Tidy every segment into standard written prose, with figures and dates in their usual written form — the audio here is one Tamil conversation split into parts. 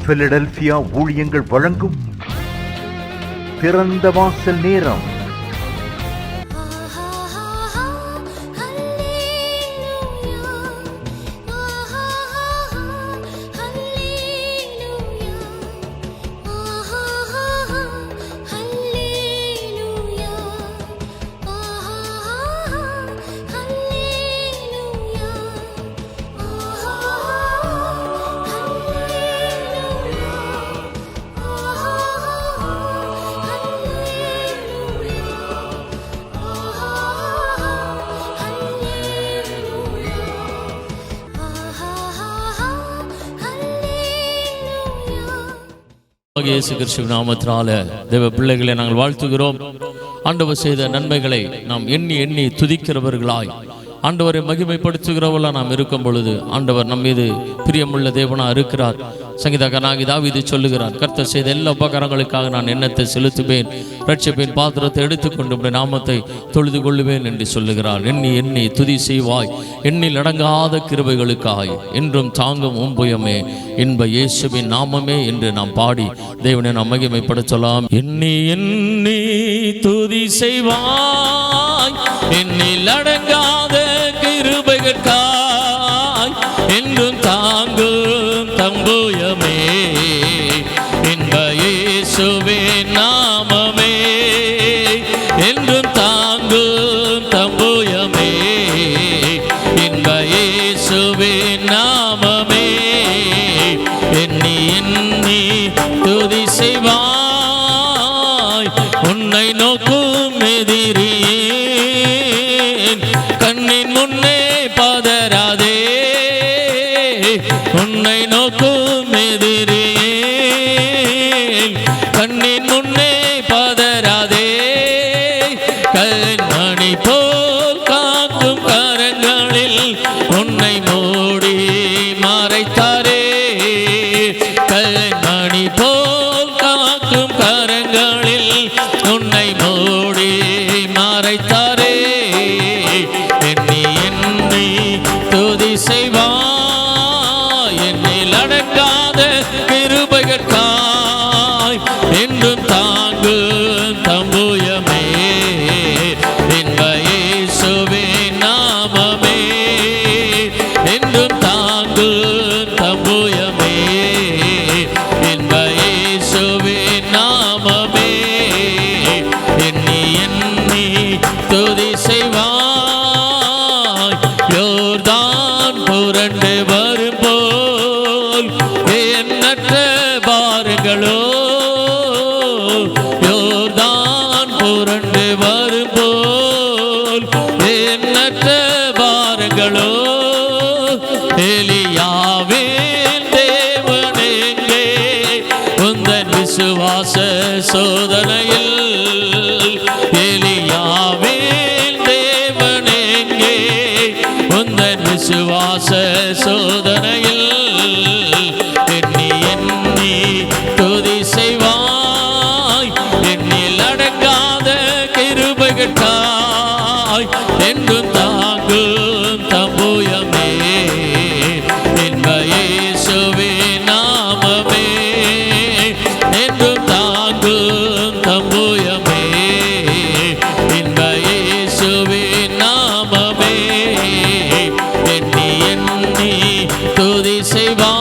பிலடெல்பியா ஊழியங்கள் வழங்கும் திறந்த வாசல் நேரம். இயேசு கிறிஸ்துவின் நாமத்தினால தேவ பிள்ளைகளை நாங்கள் வாழ்த்துகிறோம். ஆண்டவர் செய்த நன்மைகளை நாம் எண்ணி எண்ணி துதிக்கிறவர்களாய் ஆண்டவரை மகிமைப்படுத்துகிறவர்களா நாம் இருக்கும் பொழுது ஆண்டவர் நம் மீது பிரியமுள்ள தேவனா இருக்கிறார். சங்கீதக்காரனாகி தாவீது சொல்லுகிறார், கர்த்தர் செய்த எல்லா உபகாரங்களுக்காக நான் எண்ணத்தை செலுத்துவேன், ரட்சிப்பின் பாத்திரத்தை எடுத்துக்கொண்டு நாமத்தை தொழுது கொள்ளுவேன் என்று சொல்லுகிறார். எண்ணி எண்ணி துதி செய்வாய், எண்ணில் அடங்காத கிருபைகளுக்காய் என்றும் தாங்கும் உம்புயமே என்ப இயேசுவின் நாமமே என்று நாம் பாடி தேவனை நாம் மகிமைப்படுத்தலாம். எண்ணி எண்ணி துதி செய்வாய், எண்ணில் அடங்காத கிருபைகளுக்காய் என்றும் தாங்கும் தம்புயமே என்ப இயேசுவின் நாமமே என்றும் தாங்கும் தம்புயமே என்ப இயேசுவின் நாமமே. எண்ணி எண்ணி துதி செய்வாய், உன்னை நோக்கும் எதிரியே கண்ணின் முன்னே பதறாதே, உன்னை நோக்கும் எதிரியே கண்ணின் முன்னே பதறாதே, கண்மணி போல் காக்கும் கரங்களில் உன்னை மூடி மறைத்தாரே, கண்மணி போல் காக்கும் கரங்களில் உன்னை மூடி மறைத்தாரே. எண்ணி எண்ணி துதி செய்வாய், எண்ணில் அடங்காத கிருபைகளுக்காய் என்றும் தாங்கும் தம்புயமே என்ப இயேசுவின் நாமமே என்றும் தாங்கும் தம்புயமே என்ப இயேசுவின் நாமமே. எண்ணி எண்ணி துதி செய்வாய், யோர்தான் புரண்டு வரும் போல் எண்ணற்ற பாருங்களோ, யோர்தான் புரண்டு வரும் போல் எண்ணற்ற பாருங்களோ, எலியாவின் தேவனெங்கே உந்தன் விசுவாச சோதனையில், எலியாவின் தேவனெங்கே உந்தன் விசுவாச சோதனையில். எண்ணி எண்ணி துதி செய்வாய், எண்ணில் அடங்காத கிருபைகளுக்காய் என்றும் தாங்கும் தம்புயமே என்ப இயேசுவின் நாமமே என்றும் தாங்கும் தம்புயமே என்ப இயேசுவின் நாமமே. எண்ணி எண்ணி துதி செய்வாய்,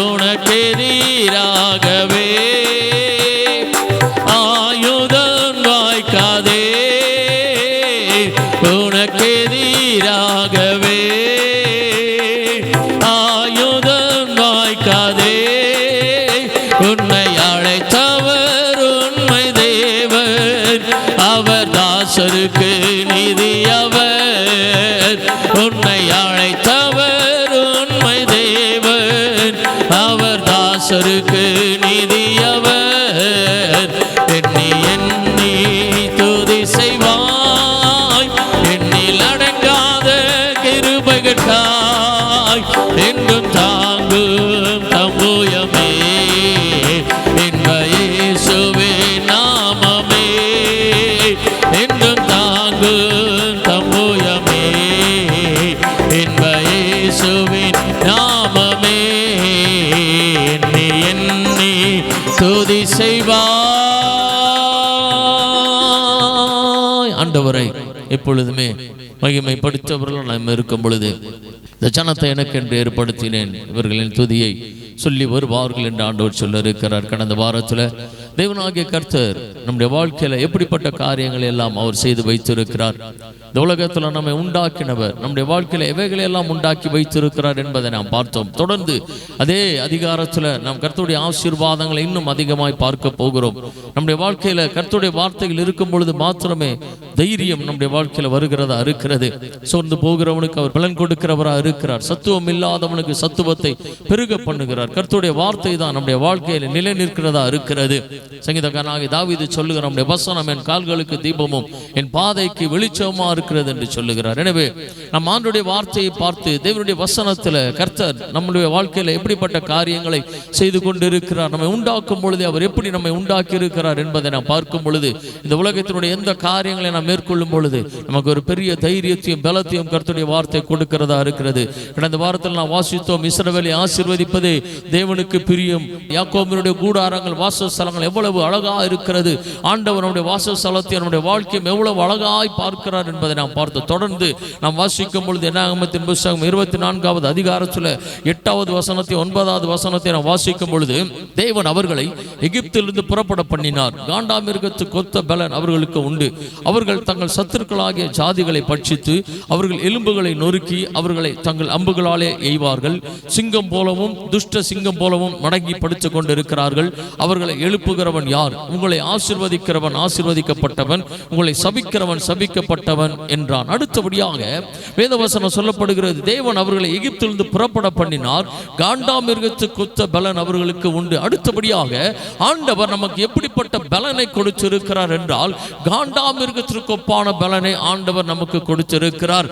உனக்கெதிராகவே ஆயுதம் வாய்க்காதே, உனக்கெதிராகவே ஆயுதம் வாய்க்காதே, உன்னை அழைத்தவர் உண்மை தேவன், அவர் தாசருக்கு நிதியவர், உன்னை அழைத்தவர் உண்மை தேவன், அவர் தாசருக்கு நிதியவர். எண்ணி எண்ணி துதி செய்வாய், எண்ணில் அடங்காத கிருபைகளுக்காய் என்றும் தாங்கும் தம்புயமே என்ப இயேசுவின் நாமமே என்றும் தாங்கும் தம்புயமே எப்பொழுதுமே மகிமைப்படுத்தவர்கள் நாம் இருக்கும் பொழுது இந்த ஜனத்தை எனக்கென்று ஏற்படுத்தினேன், இவர்களின் துதியை சொல்லி வருவார்கள் என்று ஆண்டவர் சொல்ல இருக்கிறார். கடந்த வாரத்தில் தேவனாகிய கர்த்தர் நம்முடைய வாழ்க்கையில எப்படிப்பட்ட காரியங்களை எல்லாம் அவர் செய்து வைத்திருக்கிறார், இந்த உலகத்தில் நம்மை உண்டாக்கினவர் நம்முடைய வாழ்க்கையில எவைகளை எல்லாம் உண்டாக்கி வைத்திருக்கிறார் என்பதை நாம் பார்த்தோம். தொடர்ந்து அதே அதிகாரத்தில் நாம் கர்த்தருடைய ஆசீர்வாதங்களை இன்னும் அதிகமாய் பார்க்க போகிறோம். நம்முடைய வாழ்க்கையில கர்த்தருடைய வார்த்தைகள் இருக்கும் பொழுது மாத்திரமே தைரியம் நம்முடைய வாழ்க்கையில வருகிறதா இருக்கிறது. சோர்ந்து போகிறவனுக்கு அவர் பலன் கொடுக்கிறவரா இருக்கிறார். சத்துவம் இல்லாதவனுக்கு சத்துவத்தை பெருக பண்ணுகிறார். கர்த்தருடைய வார்த்தை தான் நம்முடைய வாழ்க்கையில நிலை நிற்கிறதா இருக்கிறது. சங்கீதக்காரனாகிய தாவீது சொல்லுகிறார், நம்முடைய வசனம் என் கால்களுக்கு தீபமும் என் பாதைக்கு வெளிச்சமா இருக்கிறது என்று சொல்லுகிறார். எனவே நம் ஆண்டவருடைய வார்த்தையை பார்த்து தேவனுடைய வசனத்துல கர்த்தர் நம்முடைய வாழ்க்கையில எப்படிப்பட்ட காரியங்களை செய்து கொண்டிருக்கிறார், நம்மை உண்டாக்கும் பொழுது அவர் எப்படி நம்மை உண்டாக்கி இருக்கிறார் என்பதை நாம் பார்க்கும் பொழுது இந்த உலகத்தினுடைய எந்த காரியங்களை நாம் மேற்கொள்ளும் பொழுது நமக்கு ஒரு பெரிய தைரியத்தையும் பலத்தையும் கர்த்தருடைய வார்த்தை கொடுக்கிறதா இருக்கிறது. கடந்த வாரத்தில் நாம் வாசித்தோம், இஸ்ரவேலை ஆசீர்வதிப்பதே தேவனுக்கு பிரியம். யாக்கோபினுடைய கூடாரங்கள் வாசஸ்தலங்கள் எவ்வளவு அழகா இருக்கிறது, ஆண்டவர் நம்முடைய வாசஸ்தலத்தை நம்முடைய வாழ்க்கையும் எவ்வளவு அழகாய் பார்க்கிறார் என்பதை நாம் பார்த்து தொடர்ந்து நாம் வாசிக்கும் பொழுது என்னாகமத்தின் புத்தகம் 24வது அதிகாரத்தில் 8வது வசனத்தை 9வது வசனத்தை நாம் வாசிக்கும் பொழுது தேவன் அவர்களை எகிப்திலிருந்து புறப்பட பண்ணினார். காண்டாமிருகத்துக்கு ஒத்த பலன் அவர்களுக்கு உண்டு. அவர்கள் தங்கள் சத்துருக்களாகிய ஜாதிகளை பட்சித்து அவர்கள் எலும்புகளை நொறுக்கி அவர்களை தங்கள் அம்புகளாலே எய்வார்கள். சிங்கம் போலவும் துஷ்ட சிங்கம் போலவும் மடங்கி படுத்துக் கொண்டிருக்கிறார்கள். அவர்களை எழுப்புகிறவன் யார்? உங்களை ஆசீர்வதிக்கிறவன் ஆசீர்வதிக்கப்பட்டவன், உங்களை சபிக்கிறவன் சபிக்கப்பட்டவன் என்றான். அடுத்தபடியாக வேதவசனம் சொல்லப்படுகிறது, தேவன் அவர்களை எகிப்திலிருந்து புறப்பட பண்ணினார். காண்டாமிருகத்துக்கு ஒத்த பலன் அவர்களுக்கு உண்டு. அடுத்தபடியாக ஆண்டவர் நமக்கு எப்படிப்பட்ட பலனை கொடுத்திருக்கிறார் என்றால் காண்டாமிருகத்திற்கு ஒப்பான பலனை ஆண்டவர் நமக்கு கொடுத்திருக்கிறார்.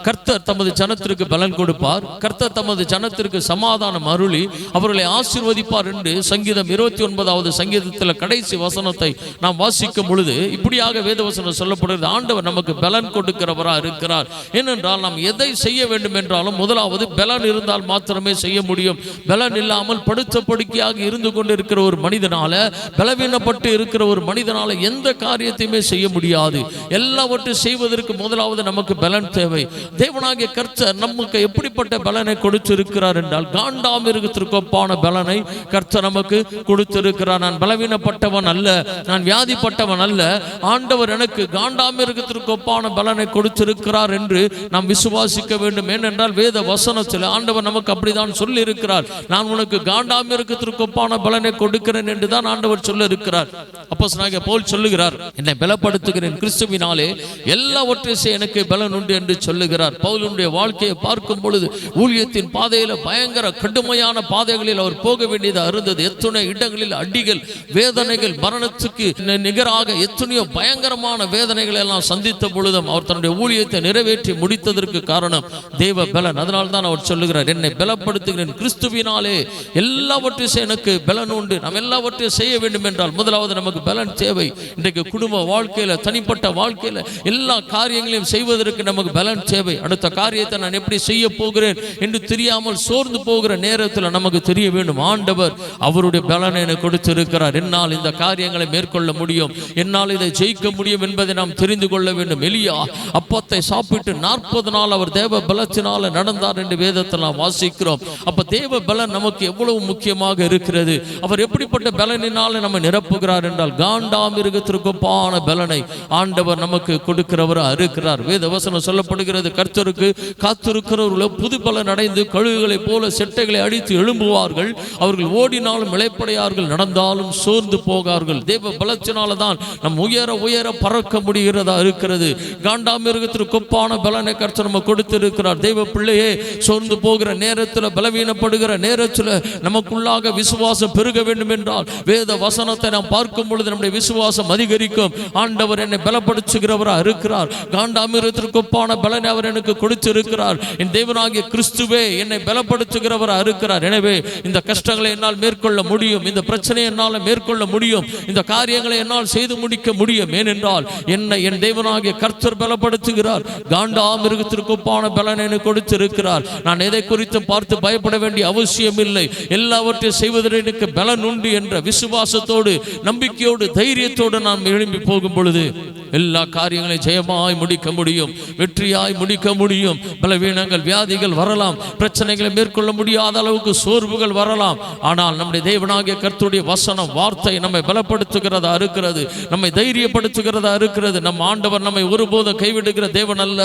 கர்த்தர் தமது ஜனத்திற்கு பலன் கொடுப்பார். கர்த்தர் தமது ஜனத்திற்கு சமாதானம் அருளி அவர்களை ஆசீர்வதிப்பார் என்று சங்கீதம் 29வது சங்கீதத்தில் கடைசி வசனத்தை நாம் வாசிக்கும் பொழுது இப்படியாக வேதவசனம் சொல்லப்படுகிறது, ஆண்டவர் நமக்கு பலன் கொடுக்கிறவரா இருக்கிறார். ஏனென்றால் நாம் எதை செய்ய வேண்டும் என்றாலும் முதலாவது பலன் இருந்தால் மாத்திரமே செய்ய முடியும். பலன் இல்லாமல் படுத்த படுக்கையாக இருந்து கொண்டிருக்கிற ஒரு மனிதனால, பலவீனப்பட்டு இருக்கிற ஒரு மனிதனால எந்த காரியத்தையுமே செய்ய முடியாது. எல்லாவற்றையும் செய்வதற்கு முதலாவது நமக்கு பலன் தேவை. தேவனாகிய கர்த்தர் நமக்கு எப்படிப்பட்ட பலனை கொடுத்திருக்கிறார் என்றால் காண்டாமிருகத்திற்கு ஒப்பான பலனை கர்த்தர் நமக்கு கொடுத்திருக்கிறார். நான் பலவீனப்பட்டவன் அல்ல, நான் வியாதிப்பட்டவன் அல்ல, ஆண்டவர் எனக்கு காண்டாமிருகத்திற்கு ஒப்பான பலனை கொடுத்திருக்கிறார் என்று நாம் விசுவாசிக்க வேண்டும். ஏனென்றால் வேத வசனத்தில் ஆண்டவர் நமக்கு அப்படிதான் சொல்லி இருக்கிறார். நான் உனக்கு காண்டாமிருகத்திற்கு ஒப்பான பலனை கொடுக்கிறேன் என்று தான் ஆண்டவர் சொல்ல இருக்கிறார். அப்போஸ்தலனாகிய பவுல் சொல்லுகிறார், என்னை பலப்படுத்துகிறேன் கிறிஸ்துவினாலே எல்லாவற்றையும் எனக்கு பலன் உண்டு என்று சொல்லுகிறார். பவுலுடைய வாழ்க்கையை பார்க்கும் பொழுது ஊழியத்தின் பாதையில பயங்கர கடுமையான பாதைகளில் அவர் போக வேண்டியது இருந்தது. எத்தனை இடங்களில் அடிகள், வேதனைகள், மரணத்துக்கு நிகராக எத்தனையோ பயங்கரமான வேதனைகளை எல்லாம் சந்தித்த பொழுதும் அவர் தன்னுடைய ஊழியத்தை நிறைவேற்றி முடித்ததற்கு காரணம் தேவ பலன். அதனால் தான் அவர் சொல்லுகிறார், என்னை பலப்படுத்துகிறேன் கிறிஸ்துவினாலே எல்லாவற்றையும் எனக்கு பலன் உண்டு. நாம் எல்லாவற்றையும் செய்ய வேண்டும் என்றால் முதலாவது நமக்கு பலன் தேவை. இன்றைக்கு குடும்ப வாழ்க்கையில, தனிப்பட்ட வாழ்க்கையில எல்லா காரியங்களையும் செய்வதற்கு நமக்கு பலன் தேவை. அடுத்த காரியத்தை நான் எப்படி செய்ய போகிறேன் என்று தெரியாமல் சோர்ந்து போகிற நேரத்தில் நமக்கு தெரிய வேண்டும், ஆண்டவர் அவருடைய பலனை எனக்கு கொடுத்திருக்கிறார். என்னால் இந்த காரியங்களை மேற்கொள்ள முடியும், என்னால் இதை ஜெயிக்க முடியும் என்பதை நாம் தெரிந்து கொள்ள வேண்டும். எலியா அப்பத்தை சாப்பிட்டு 40 நாள் அவர் தேவ பலத்தினால நடந்தார் என்று வேதத்தில் நாம் வாசிக்கிறோம். அப்ப தேவ பலன் நமக்கு எவ்வளவு முக்கியமாக இருக்கிறது. அவர் எப்படிப்பட்ட பலனினால நம்ம நிரப்புகிறார் என்றால் காண்டாமிருகத்திற்கு ஒப்பான பலனை ஆண்டவர் நமக்கு கொடுக்கிறவரா இருக்கிறார். வேத வசனம் சொல்லப்படுகிறது, கர்த்தருக்கு காத்திருக்கிறவர்களோ புது பலன் அடைந்து கழுகுகளை போல செட்டைகளை அடித்து எழும்புவார்கள். அவர்கள் ஓடினாலும் இளைப்படையார்கள், நடந்தாலும் சோர்ந்து போகார்கள். தேவ பலத்தினால தான் நம் உயர உயர பறக்க முடிகிறதா இருக்கிறது. காண்டாமிருகத்திற்கு ஒப்பான பலனை கர்த்தர் நமக்கு கொடுத்திருக்கிறார். தேவ பிள்ளையே, சோர்ந்து போகிற நேரத்தில், பலவீனப்படுகிற நேரத்தில் நமக்குள்ளாக விசுவாசம் பெருக வேண்டும் என்றால் வேத வசனத்தை நாம் பார்க்கும் பொழுது நம்முடைய விசுவாசம் அதிகரிக்கும். ஆண்டவர் என்னை பலப்படுத்துகிறவரா இருக்கிறார். காண்டாமிருகத்திற்கு ஒப்பான பலனை அவர் எனக்கு கொடுத்திருக்கிறார். என் தேவனாகிய கிறிஸ்துவே என்னை பலப்படுத்துகிறவரா இருக்கிறார். எனவே இந்த கஷ்டங்களை என்னால் மேற்கொள்ள முடியும், இந்த பிரச்சனையை என்னால் மேற்கொள்ள முடியும். இந்த காரியங்களை என்னால் செய்து முடிக்க முடியும். ஏனென்றால் என்னை என் தேவனாகிய கர்த்தர் பலப்படுத்துகிறார். காண்டாமிருகத்திற்கு ஒப்பான பலனை எனக்கு கொடுத்திருக்கிறார். நான் எதை குறித்து பார்த்து பயப்பட வேண்டிய அவசியம் இல்லை. எல்லாவற்றையும் செய்வதற்கு எனக்கு பலன் உண்டு என்ற விசுவாசத்தோடு, நம்பிக்கையோடு, தைரியத்தோடு நான் எழும்பி போகும் பொழுது எல்லா காரியங்களையும் ஜெயமாய் முடிக்க முடியும், வெற்றியாய் முடிக்க முடியும். பலவீனங்கள், வியாதிகள் வரலாம், பிரச்சனைகளை மேற்கொள்ள முடியாத அளவுக்கு சோர்வுகள் வரலாம். ஆனால் நம்முடைய தேவனாகிய கர்த்தருடைய வசனம், வார்த்தை நம்மை பலப்படுத்துகிறதா இருக்கிறது, நம்மை தைரியப்படுத்துகிறதா இருக்கிறது. நம் ஆண்டவர் நம்மை ஒருபோதும் கைவிடுகிற தேவன் அல்ல.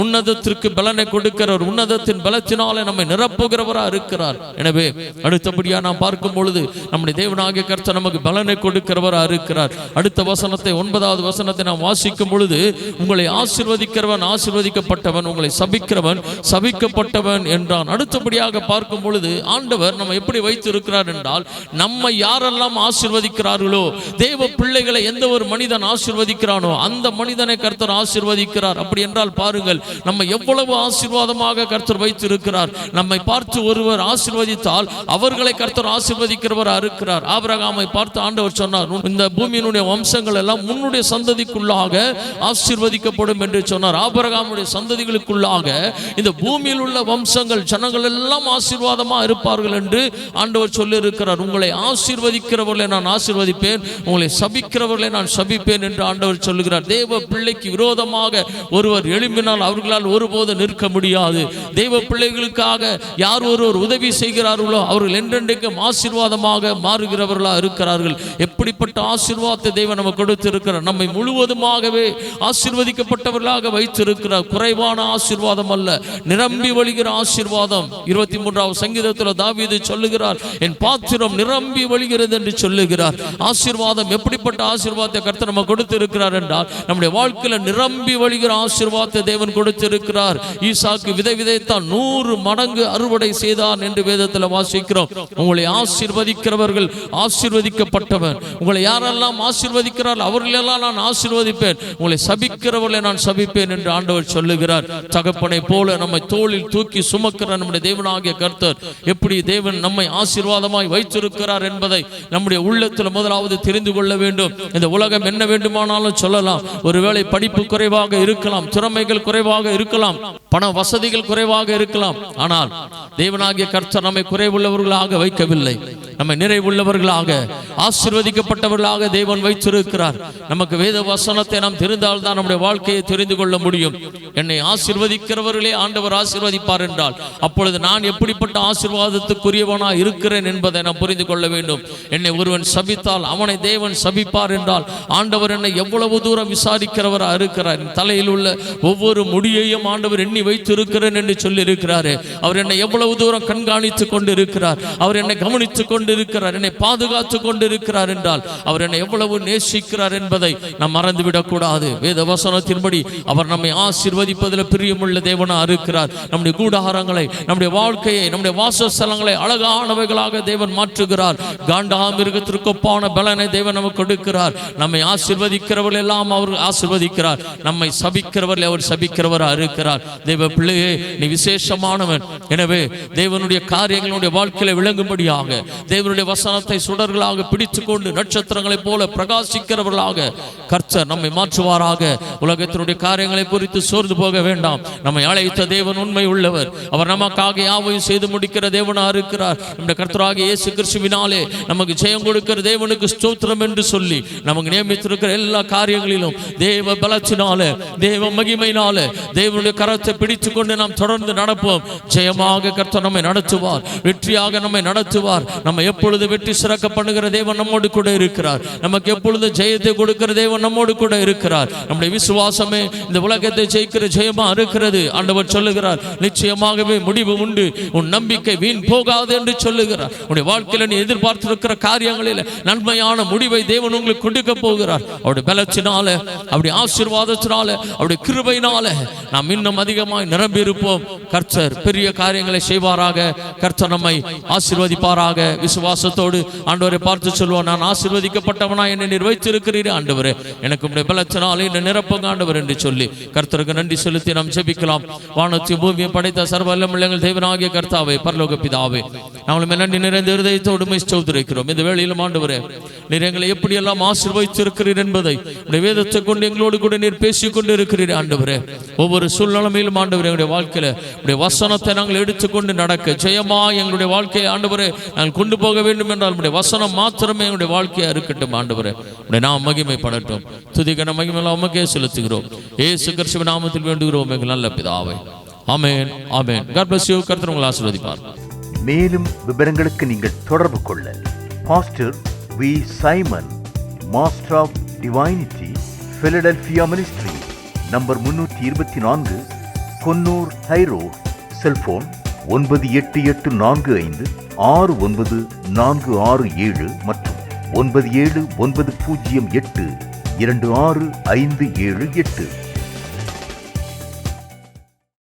உன்னதத்திற்கு பலனை கொடுக்கிறவர், உன்னதத்தின் பலத்தினாலே நம்மை நிரப்புகிறவரா இருக்கிறார். எனவே அடுத்தபடியா நாம் பார்க்கும் பொழுது நம்முடைய தேவனாகிய கர்த்தர் நமக்கு பலனை கொடுக்கிறவரா இருக்கிறார். அடுத்த வசனத்தை, 9வது வசனத்தை நாம் வாசிக்கும் பொழுது, உங்களை ஆசீர்வதிக்கிறவன் ஆசீர்வதிக்கப்பட்டவன், உங்களை சபிக்கிறவன் சபிக்கப்பட்டவன் என்றான். அடுத்தபடியாக பார்க்கும் பொழுது ஆண்டவர் நம்ம எப்படி வைத்திருக்கிறார் என்றால், நம்மை யாரெல்லாம் ஆசீர்வதிக்கிறார்களோ, தேவ பிள்ளைகளை எந்த ஒரு மனிதன் ஆசீர்வதிக்கிறானோ அந்த மனிதனை கர்த்தர் ஆசீர்வதிக்கிறார். அப்படி என்றால் பாருங்கள், நம்ம எவ்வளவு ஆசீர்வாதமாக கர்த்தர் வைத்திருக்கிறார். நம்மை பார்த்து ஒருவர் ஆசீர்வதித்தால் அவர்களை கர்த்தர் ஆசீர்வதிக்கிறவரா இருக்கிறார். ஆபிரகாமை பார்த்து ஆண்டவர் சொன்னார், இந்த பூமியினுடைய வம்சங்கள் எல்லாம் முன்னுடைய சந்ததிக்குள்ளாக ஆசீர்வதிக்கப்படும் என்று சொன்னார். ஆபிரகாமுடைய சந்ததிகளுக்குள்ளாக இந்த பூமியில் உள்ள வம்சங்கள், ஜனங்கள் எல்லாம் ஆசீர்வாதமா இருப்பார்கள் என்று ஆண்டவர் சொல்லி இருக்கிறார். உங்களை ஆசீர்வதிக்கிறவர்களை நான் ஆசீர்வதிப்பேன், உங்களை சபிக்கிறவர்களை நான் சபிப்பேன் என்று ஆண்டவர் சொல்லுகிறார். தேவ பிள்ளைக்கு விரோதமாக ஒருவர் எழும்பினால் அவர்களால் ஒருபோது நிற்க முடியாது. தேவ பிள்ளைகளுக்காக யார் ஒருவர் உதவி செய்கிறார்களோ அவர்கள் என்றென்றைக்கும் ஆசீர்வாதமாக மாறுகிறவர்களா இருக்கிறார்கள். எப்படிப்பட்ட ஆசீர்வாதத்தை தேவன் நமக்கு கொடுத்திருக்கிறார். நம்மை முழுவதுமாகவே ஆசீர்வதிக்கப்பட்டவர்களாக வைத்திருக்கிறார். குறைவான ஆசீர்வாதம் அல்ல, நிரம்பி வழிகிற ஆசீர்வாதம். 23வது சங்கீதத்தில் தாவீது சொல்லுகிறார், என் பாத்திரம் நிரம்பி வழிகிறது என்று சொல்லுகிறார். ஆசீர்வாதம், எப்படிப்பட்ட ஆசீர்வாதத்தை கர்த்தர் நமக்கு கொடுத்திருக்கிறார் என்றால், நம்முடைய வாழ்க்கையில நிரம்பி வழிகிற ஆசீர்வாதத்தை தேவன் கொடுத்திருக்கிறார். ஈசாக்கு விதை விதைத்தான், 100 மடங்கு அறுவடை செய்தான் என்று வேதத்தில் வாசிக்கிறோம். உங்களை ஆசீர்வதிக்கிறவர்கள் ஆசீர்வதிக்கப்பட்டவன். உங்களை யாரெல்லாம் ஆசீர்வதிக்கிறார்கள் அவர்களெல்லாம் நான் ஆசீர்வதிப்பேன், உங்களை சபிக்கிறவர்களை நான் சபிப்பேன் என்று ஆண்டவர் சொல்லுகிறார். தகப்பனை போல நம்மை தோளில் தூக்கி சுமக்கிற நம்முடைய தேவனாகிய கர்த்தர் எப்படி தேவன் நம்மை ஆசீர்வாதமாய் வைத்திருக்கிறார் என்பதை நம்முடைய உள்ளத்தில் முதலாவது தெரிந்து கொள்ள வேண்டும். இந்த உலகம் என்ன வேண்டுமானாலும் சொல்லலாம். ஒருவேளை படிப்பு குறைவாக இருக்கலாம், திறமைகள் குறைவாக இருக்கலாம், பண வசதிகள் குறைவாக இருக்கலாம். ஆனால் தேவனாகிய கர்த்தர் நம்மை குறைவுள்ளவர்களாக வைக்கவில்லை, நம்மை நிறைவுள்ளவர்களாக, ஆசீர்வதிக்கப்பட்டவர்களாக தேவன் வைத்திருக்கிறார். நமக்கு வேத வசனத்தை நாம் தெரிந்தால் தான் நம்முடைய வாழ்க்கையை தெரிந்து கொள்ள முடியும். என்னை ஆசீர்வதிக்கிறவர்களே ஆண்டவர் ஆசீர்வதிப்பார் என்றால் அப்பொழுது நான் எப்படிப்பட்ட ஆசீர்வாதத்துக்குரியவனா இருக்கிறேன் என்பதை நாம் புரிந்து கொள்ள வேண்டும். என்னை ஒருவன் சபித்தால் அவனை தேவன் சபிப்பார் என்றால் ஆண்டவர் என்னை எவ்வளவு தூரம் விசாரிக்கிறவரா இருக்கிறார். தலையில் உள்ள ஒவ்வொரு முடியையும் ஆண்டவர் எண்ணி வைத்திருக்கிறேன் என்று சொல்லி இருக்கிறாரு. அவர் என்னை எவ்வளவு தூரம் கண்காணித்துக் கொண்டு இருக்கிறார், அவர் என்னை கவனித்துக் கொண்டு இருக்கிறார், என்னை பாதுகாத்துக் கொண்டு இருக்கிறார் என்றால் அவர் என்னை எவ்வளவு நேசிக்கிறார் என்பதை நாம் மறந்துவிடக் கூடாது. வேத வசனத்தின்படி அவர் நம்மை ஆசீர்வதிப்பதில் பிரியமுள்ள தேவனா இருக்கிறார். நம்முடைய கூடாரங்களை, நம்முடைய வாழ்க்கையை, நம்முடைய வாசஸ்தலங்களை அழகானவைகளாக தேவன் மாற்றுகிறார். காண்டாமிருகத்திற்கு ஒப்பான பலனை தேவன் நமக்கு கொடுக்கிறார். நம்மை ஆசீர்வதிக்கிறவர்கள் எல்லாம் அவர் ஆசீர்வதிக்கிறார், நம்மை சபிக்கிறவர்கள் அவர் சபிக்கிறவரா இருக்கிறார். தேவ பிள்ளையே, நீ விசேஷமானவன். எனவே தேவனுடைய காரியங்களுடைய வாழ்க்கையில விளங்கும்படியாக தேவனுடைய வசனத்தை சுடர்களாக பிடித்துக் கொண்டு நட்சத்திரங்களைப் போல பிரகாசிக்கிறவர்களாக கர்த்தர் நம்மை மாற்றுவாராக. உலகத்தினுடைய காரியங்களை குறித்து சோர்ந்து போக வேண்டாம். நம்மை அழைத்த தேவன் உண்மை உள்ளவர். அவர் நமக்காக யாவையும் செய்து முடிக்கிற தேவனா இருக்கிறார். நம்முடைய கர்த்தராகிய இயேசு கிறிஸ்துவினாலே நமக்கு ஜெயம் கொடுக்கிற தேவனுக்கு ஸ்தோத்திரம் என்று சொல்லி நமக்கு நியமித்திருக்கிற எல்லா காரியங்களிலும் தேவ பலத்தினால, தேவ மகிமையினால தேவனுடைய கரத்தை பிடித்துக் கொண்டு நாம் தொடர்ந்து நடப்போம். ஜெயமாக கர்த்தர் நம்மை நடத்துவார், வெற்றியாக நம்மை நடத்துவார். நம்ம எப்பொழுது வெற்றி சிறக்க பண்ணுகிற தேவன் நம்மோடு கூட இருக்கிறார். நமக்கு எப்பொழுது ஜெயத்தை கொடுக்கிற தேவன் நம்மோடு கூட இருக்கிறார். நம்முடைய விசுவாசமே இந்த உலகத்தை ஜெயிக்கிற ஜெயமா இருக்கிறது. ஆண்டவர் சொல்லுகிறார், நிச்சயமாகவே முடிவு உண்டு, உன் நம்பிக்கை வீண் போகாது என்று சொல்லுகிறார். உன்னுடைய வாழ்க்கையில நீ எதிர்பார்த்திருக்கிற காரியங்களில் நன்மையான முடிவை தேவன் உங்களுக்கு கொடுக்க போகிறார். அவருடைய பலத்தினால, அவருடைய ஆசீர்வாதத்தினால, அவருடைய கிருபையினால நாம் இன்னும் அதிகமாய் நிரம்பி இருப்போம். கர்த்தர் பெரிய காரியங்களை செய்வாராக. கர்த்தர் நம்மை ஆசீர்வதிப்பாராக. விசுவாசத்தோடு ஆண்டவரை பார்த்து சொல்லுவோம், நான் ஆசீர்வதிக்கப்பட்டவனா என்னை நீர் வைத்திருக்கிறீர் ஆண்டவரே, எனக்கு உடைய பலத்தினாலே என்னை நிரப்புங்க ஆண்டவர் என்று சொல்லி கர்த்தருக்கு நன்றி செலுத்தி நாம் ஜெபிக்கலாம். வானத்தையும் பூமியை படைத்த சர்வ வல்லமையுள்ள எங்கள் தேவனாகிய கர்த்தாவே, பரலோக பிதாவே, நாங்களும் நன்றி நிறைந்த இருதயத்தோடு ஸ்தோத்திரிக்கிறோம். இந்த வேளையிலும் ஆண்டவரே, நீர் எங்களை எப்படியெல்லாம் ஆசீர்வதித்திருக்கிறீர் என்பதை உடைய வேதத்தை கொண்டு எங்களோடு கூட நீர் பேசிக் கொண்டு இருக்கிறீர் ஆண்டவரே. ஒவ்வொரு சூழ்நிலையிலும் ஆண்டவரே, எங்களுடைய வாழ்க்கையில உடைய வசனத்தை நாங்கள் எடுத்துக்கொண்டு நடக்க ஜெயமா எங்களுடைய வாழ்க்கையை ஆண்டவரே நாங்கள் கொண்டு போக வேண்டும் என்றால் உடைய வசனம் மாத்திரமே எங்களுடைய வாழ்க்கையா இருக்கட்டும் ஆண்டவரே. உடைய நாம் மகிமைப்படட்டும். துதிகன மகிமையெல்லாம் உமக்கே செலுத்துகிறோம். இயேசு கிறிஸ்துவின் நாமத்தில் வேண்டுகிறோம் எங்கள் நல்ல பிதாவே. ஆமென், ஆமென். God bless you. கர்த்தர் உங்களை ஆசீர்வதிப்பார். மேலும் விவரங்களுக்கு நீங்கள் தொடர்பு கொள்ள pastor V. Simon, master of divinity, Philadelphia ministry, number 324, Konnur high road, cellphone 9884569467 மற்றும் 9790826578.